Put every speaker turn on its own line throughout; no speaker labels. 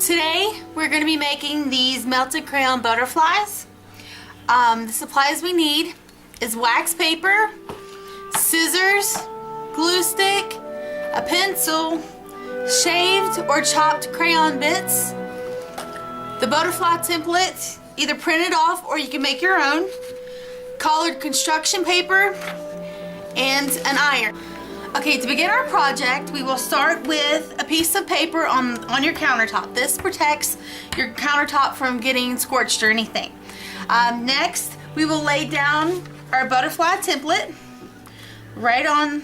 Today we're going to be making these melted crayon butterflies. The supplies we need is wax paper, scissors, glue stick, a pencil, shaved or chopped crayon bits, the butterfly template, either printed off or you can make your own, colored construction paper, and an iron. Okay, to begin our project, we will start with a piece of paper on your countertop. This protects your countertop from getting scorched or anything. Next, we will lay down our butterfly template right on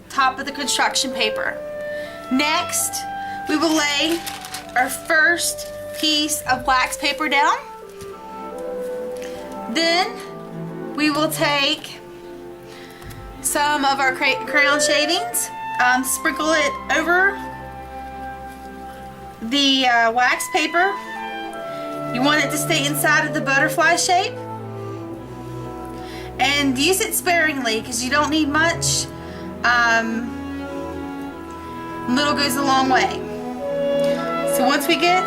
top of the construction paper. Next, we will lay our first piece of wax paper down. Then, we will take some of our crayon shavings, sprinkle it over the wax paper. You want it to stay inside of the butterfly shape, and use it sparingly because you don't need much. Little goes a long way. So once we get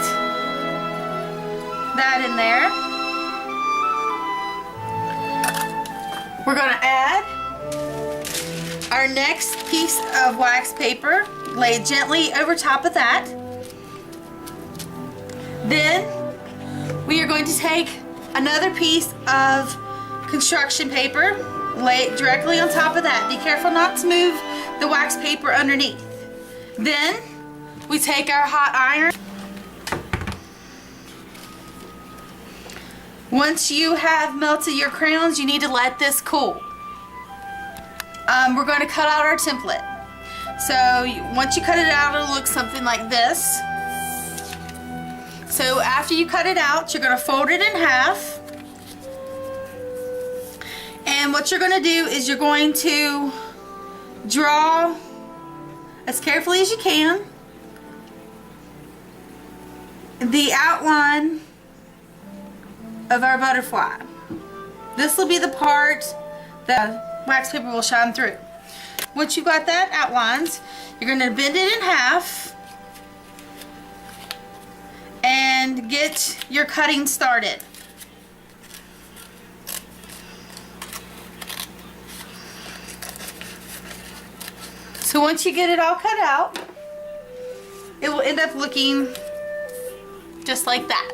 that in there, we're going to add our next piece of wax paper, lay it gently over top of that. Then we are going to take another piece of construction paper, lay it directly on top of that. Be careful not to move the wax paper underneath. Then we take our hot iron. Once you have melted your crayons, you need to let this cool. We're going to cut out our template. So once you cut it out, it'll look something like this. So after you cut it out, you're going to fold it in half. And what you're going to do is you're going to draw as carefully as you can the outline of our butterfly. This will be the part that wax paper will shine through. Once you've got that outlined, you're going to bend it in half and get your cutting started. So once you get it all cut out, it will end up looking just like that.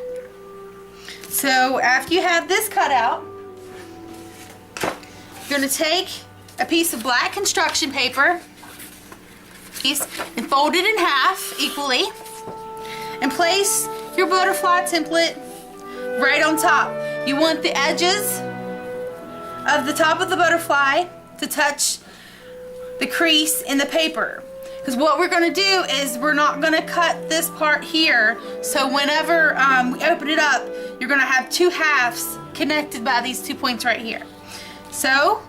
So after you have this cut out, you're going to take a piece of black construction paper and fold it in half equally and place your butterfly template right on top. You want the edges of the top of the butterfly to touch the crease in the paper, because what we're going to do is we're not going to cut this part here, so whenever we open it up, you're going to have two halves connected by these 2 points right here. So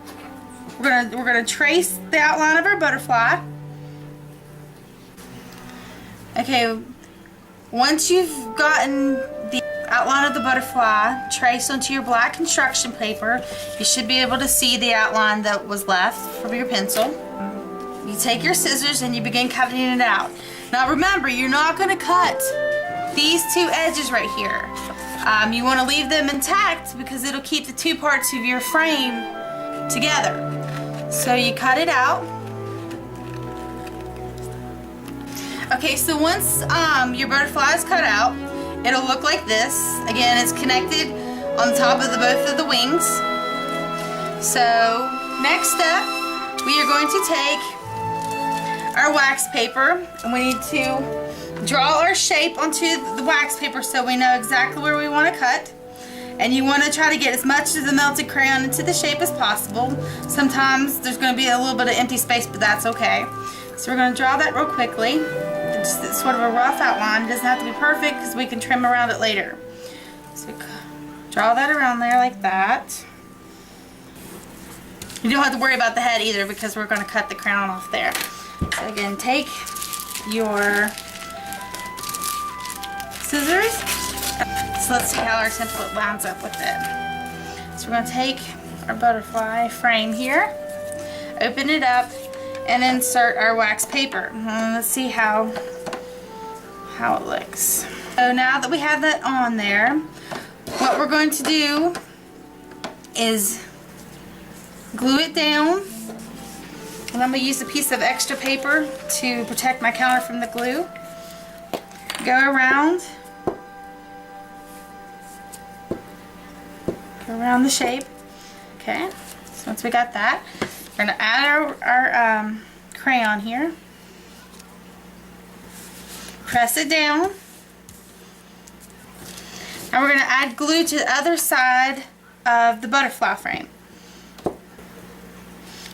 we're gonna trace the outline of our butterfly. Okay, once you've gotten the outline of the butterfly traced onto your black construction paper, you should be able to see the outline that was left from your pencil. You take your scissors and you begin cutting it out. Now remember, you're not going to cut these two edges right here. You want to leave them intact because it'll keep the two parts of your frame together. So you cut it out. Okay, so once your butterfly is cut out, it'll look like this. Again, it's connected on top of both of the wings. So next step, we are going to take our wax paper and we need to draw our shape onto the wax paper so we know exactly where we want to cut. And you want to try to get as much of the melted crayon into the shape as possible. Sometimes there's going to be a little bit of empty space, but that's okay. So we're going to draw that real quickly. Just sort of a rough outline. It doesn't have to be perfect because we can trim around it later. So draw that around there like that. You don't have to worry about the head either because we're going to cut the crown off there. So again, take your scissors. So let's see how our template lines up with it. So we're going to take our butterfly frame here, open it up, and insert our wax paper. Let's see how it looks. So now that we have that on there, what we're going to do is glue it down. And I'm going to use a piece of extra paper to protect my counter from the glue. Go around the shape. Okay, so once we got that, we're going to add our crayon here. Press it down. And we're going to add glue to the other side of the butterfly frame.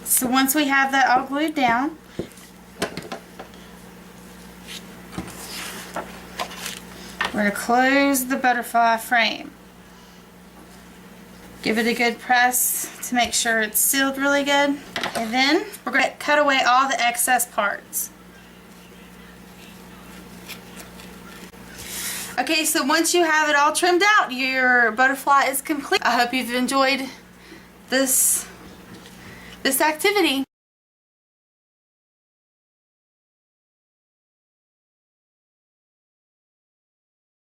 So once we have that all glued down, we're going to close the butterfly frame. Give it a good press to make sure it's sealed really good. And then we're going to cut away all the excess parts. Okay, so once you have it all trimmed out, your butterfly is complete. I hope you've enjoyed this activity.